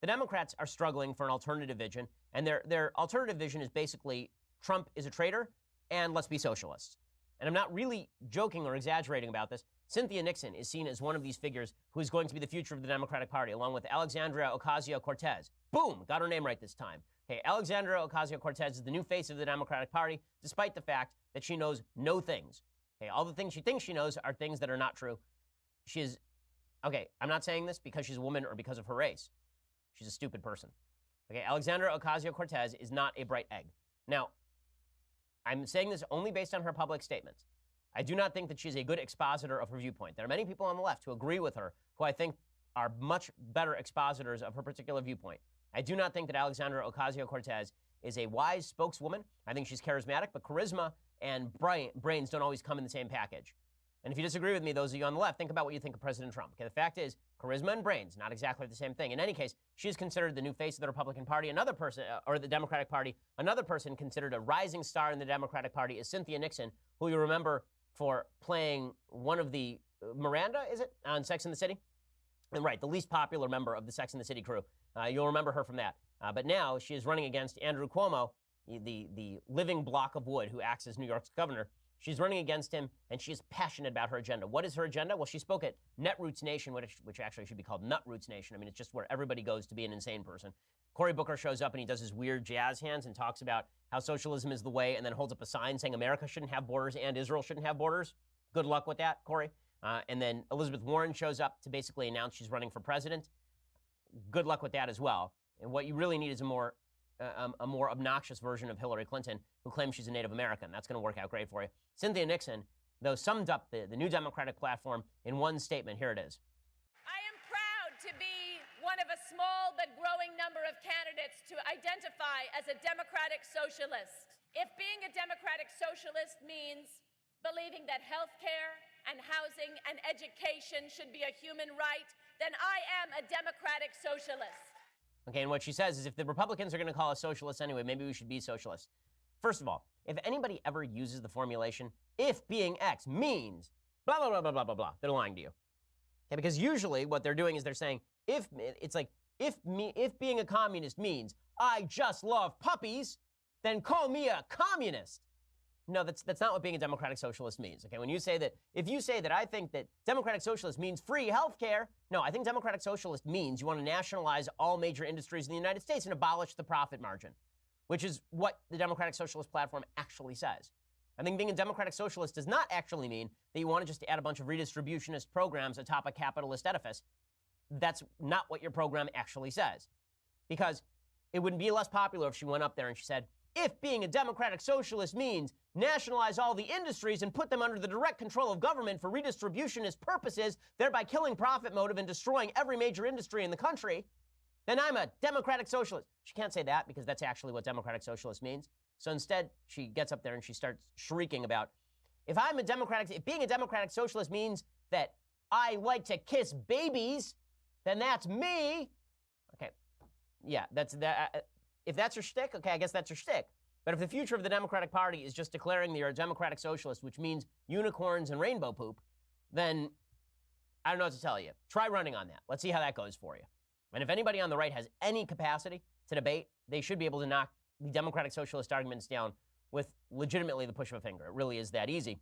The Democrats are struggling for an alternative vision, and their alternative vision is basically Trump is a traitor, and let's be socialists. And I'm not really joking or exaggerating about this. Cynthia Nixon is seen as one of these figures who is going to be the future of the Democratic Party, along with Alexandria Ocasio Cortez. Boom! Got her name right this time. Okay, Alexandria Ocasio Cortez is the new face of the Democratic Party, despite the fact that she knows no things. Okay, all the things she thinks she knows are things that are not true. Okay, I'm not saying this because she's a woman or because of her race. She's a stupid person. Okay, Alexandria Ocasio Cortez is not a bright egg. Now, I'm saying this only based on her public statements. I do not think that she's a good expositor of her viewpoint. There are many people on the left who agree with her, who I think are much better expositors of her particular viewpoint. I do not think that Alexandria Ocasio Cortez is a wise spokeswoman. I think she's charismatic, but charisma and brains don't always come in the same package. And if you disagree with me, those of you on the left, think about what you think of President Trump. Okay, the fact is, charisma and brains, not exactly the same thing. In any case, she is considered the new face of the Republican Party. Another person, or the Democratic Party, another person considered a rising star in the Democratic Party is Cynthia Nixon, who you remember for playing one of the, Miranda, is it, on Sex and the City? And right, the least popular member of the Sex and the City crew. You'll remember her from that. But now she is running against Andrew Cuomo, the living block of wood who acts as New York's governor. She's running against him, and she is passionate about her agenda. What is her agenda? Well, she spoke at Netroots Nation, which actually should be called Nutroots Nation. I mean, it's just where everybody goes to be an insane person. Cory Booker shows up, and he does his weird jazz hands and talks about how socialism is the way, and then holds up a sign saying America shouldn't have borders and Israel shouldn't have borders. Good luck with that, Cory. And then Elizabeth Warren shows up to basically announce she's running for president. Good luck with that as well. And what you really need is a more obnoxious version of Hillary Clinton who claims she's a Native American. That's going to work out great for you. Cynthia Nixon, though, summed up the new Democratic platform in one statement. Here it is. I am proud to be one of a small but growing number of candidates to identify as a democratic socialist. If being a democratic socialist means believing that health care and housing and education should be a human right, then I am a democratic socialist. Okay, and what she says is if the Republicans are going to call us socialists anyway, maybe we should be socialists. First of all, if anybody ever uses the formulation, if being X means blah, blah, blah, blah, blah, blah, blah, they're lying to you. Okay, because usually what they're doing is they're saying, if being a communist means I just love puppies, then call me a communist. No, that's not what being a democratic socialist means. Okay, when you say that, if you say that I think that democratic socialist means free health care, no, I think democratic socialist means you want to nationalize all major industries in the United States and abolish the profit margin, which is what the Democratic Socialist Platform actually says. I think being a democratic socialist does not actually mean that you want to just add a bunch of redistributionist programs atop a capitalist edifice. That's not what your program actually says. Because it would be less popular if she went up there and she said, if being a democratic socialist means nationalize all the industries and put them under the direct control of government for redistributionist purposes, thereby killing profit motive and destroying every major industry in the country, then I'm a democratic socialist. She can't say that because that's actually what democratic socialist means. So instead, she gets up there and she starts shrieking about, if being a democratic socialist means that I like to kiss babies, then that's me. Okay. Yeah, that's that. If that's your shtick, okay, I guess that's your shtick. But if the future of the Democratic Party is just declaring that you're a democratic socialist, which means unicorns and rainbow poop, then I don't know what to tell you. Try running on that. Let's see how that goes for you. And if anybody on the right has any capacity to debate, they should be able to knock the democratic socialist arguments down with legitimately the push of a finger. It really is that easy.